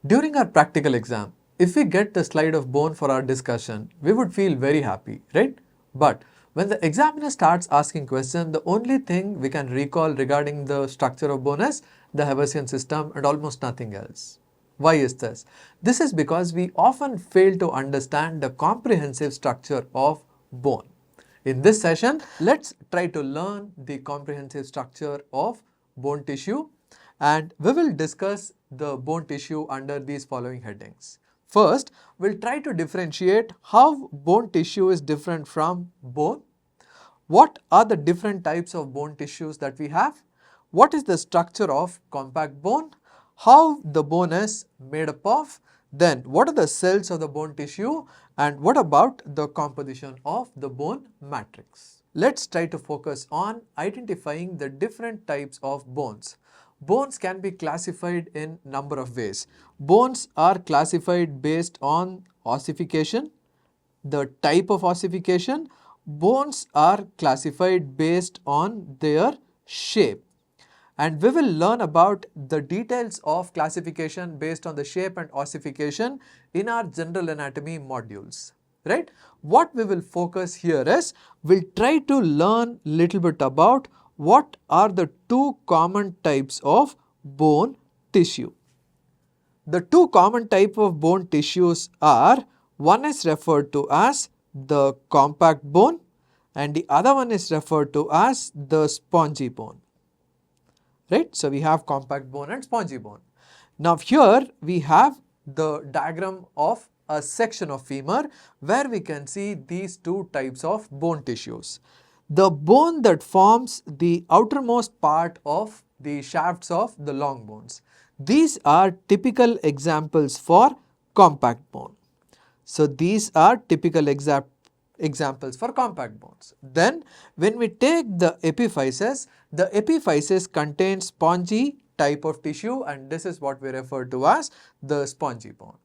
During our practical exam, if we get the slide of bone for our discussion, we would feel very happy, right? But when the examiner starts asking questions, the only thing we can recall regarding the structure of bone is the Haversian system and almost nothing else. Why is this? This is because we often fail to understand the comprehensive structure of bone. In this session, let's try to learn the comprehensive structure of bone tissue, and we will discuss the bone tissue under these following headings. First, we'll try to differentiate how bone tissue is different from bone. What are the different types of bone tissues that we have? What is the structure of compact bone? How the bone is made up of? Then what are the cells of the bone tissue? And what about the composition of the bone matrix? Let's try to focus on identifying the different types of bones. Bones can be classified in number of ways. Bones are classified based on ossification, the type of ossification. Bones are classified based on their shape. And we will learn about the details of classification based on the shape and ossification in our general anatomy modules. Right? What we will focus here is, we'll try to learn little bit about what are the two common types of bone tissue. The two common type of bone tissues are, one is referred to as the compact bone and the other one is referred to as the spongy bone. Right? So we have compact bone and spongy bone. Now here we have the diagram of a section of femur where we can see these two types of bone tissues. The bone that forms the outermost part of the shafts of the long bones. These are typical examples for compact bone. So these are typical examples for compact bones. Then when we take the epiphysis contains spongy type of tissue, and this is what we refer to as the spongy bone.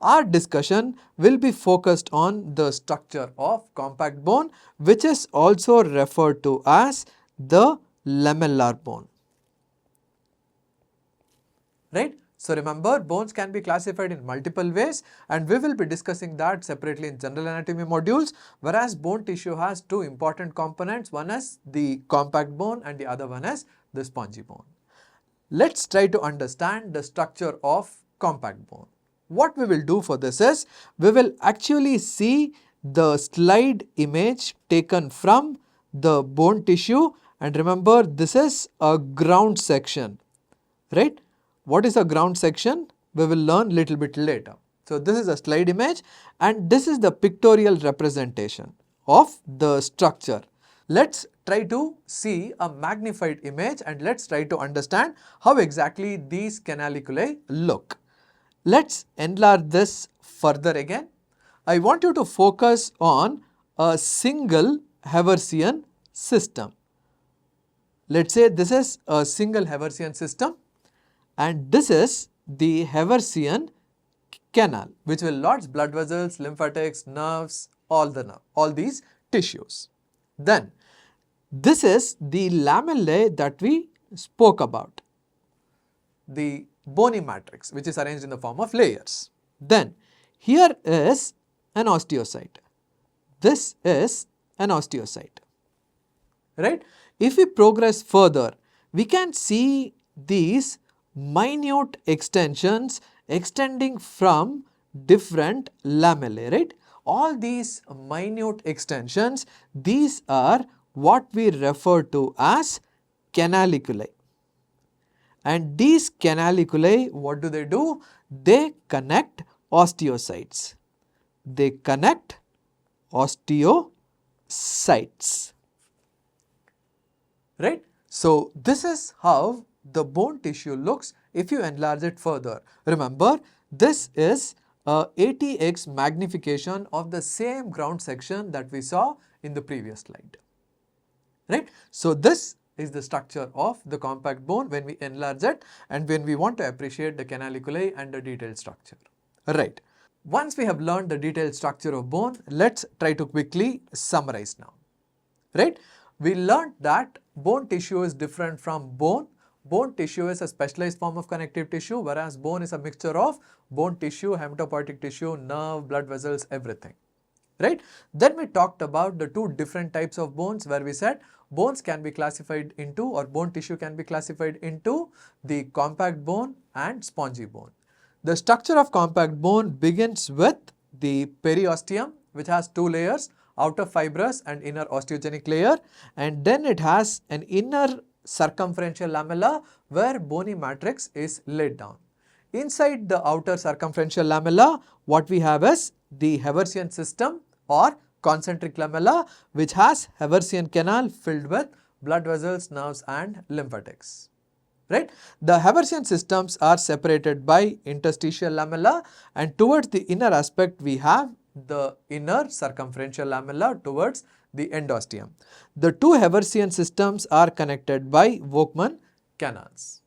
Our discussion will be focused on the structure of compact bone, which is also referred to as the lamellar bone. Right? So remember, bones can be classified in multiple ways and we will be discussing that separately in general anatomy modules, whereas bone tissue has two important components. One is the compact bone and the other one is the spongy bone. Let's try to understand the structure of compact bone. What we will do for this is, we will actually see the slide image taken from the bone tissue, and remember, this is a ground section, right? What is a ground section? We will learn little bit later. So this is a slide image and this is the pictorial representation of the structure. Let's try to see a magnified image and let's try to understand how exactly these canaliculi look. Let's enlarge this further again. I want you to focus on a single Haversian system. Let's say this is a single Haversian system and this is the Haversian canal, which will lodge blood vessels, lymphatics, nerves, all these tissues. Then this is the lamellae that we spoke about, the bony matrix, which is arranged in the form of layers. Then here is an osteocyte. This is an osteocyte. Right? If we progress further, we can see these minute extensions extending from different lamellae, right? All these minute extensions, these are what we refer to as canaliculi. And these canaliculi, what do? They connect osteocytes. They connect osteocytes. Right? So this is how the bone tissue looks if you enlarge it further. Remember, this is a 80x magnification of the same ground section that we saw in the previous slide. Right? So this is the structure of the compact bone when we enlarge it and when we want to appreciate the canaliculi and the detailed structure. Right. Once we have learned the detailed structure of bone, let's try to quickly summarize now. Right? We learned that bone tissue is different from bone. Bone tissue is a specialized form of connective tissue, whereas bone is a mixture of bone tissue, hematopoietic tissue, nerve, blood vessels, everything. Right? Then we talked about the two different types of bones, where we said bones can be classified into, or bone tissue can be classified into, the compact bone and spongy bone. The structure of compact bone begins with the periosteum, which has two layers, outer fibrous and inner osteogenic layer, and then it has an inner circumferential lamella where bony matrix is laid down. Inside the outer circumferential lamella, what we have is the Haversian system or concentric lamella, which has Haversian canal filled with blood vessels, nerves and lymphatics. Right? The Haversian systems are separated by interstitial lamella, and towards the inner aspect we have the inner circumferential lamella towards the endosteum. The two Haversian systems are connected by Volkmann canals.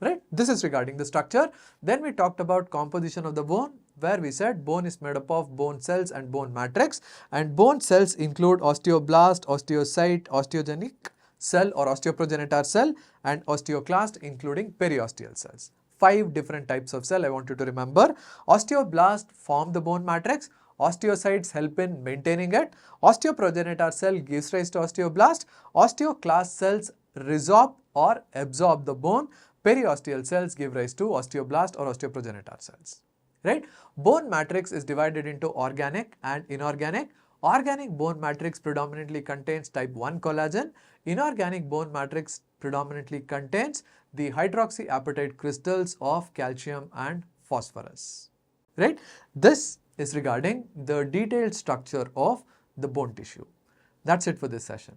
Right? This is regarding the structure. Then we talked about composition of the bone, where we said bone is made up of bone cells and bone matrix, and bone cells include osteoblast, osteocyte, osteogenic cell or osteoprogenitor cell, and osteoclast, including periosteal cells. 5 different types of cell I want you to remember. Osteoblast form the bone matrix, osteocytes help in maintaining it, osteoprogenitor cell gives rise to osteoblast, osteoclast cells resorb or absorb the bone, periosteal cells give rise to osteoblast or osteoprogenitor cells. Right? Bone matrix is divided into organic and inorganic. Organic bone matrix predominantly contains type 1 collagen. Inorganic bone matrix predominantly contains the hydroxyapatite crystals of calcium and phosphorus. Right? This is regarding the detailed structure of the bone tissue. That's it for this session.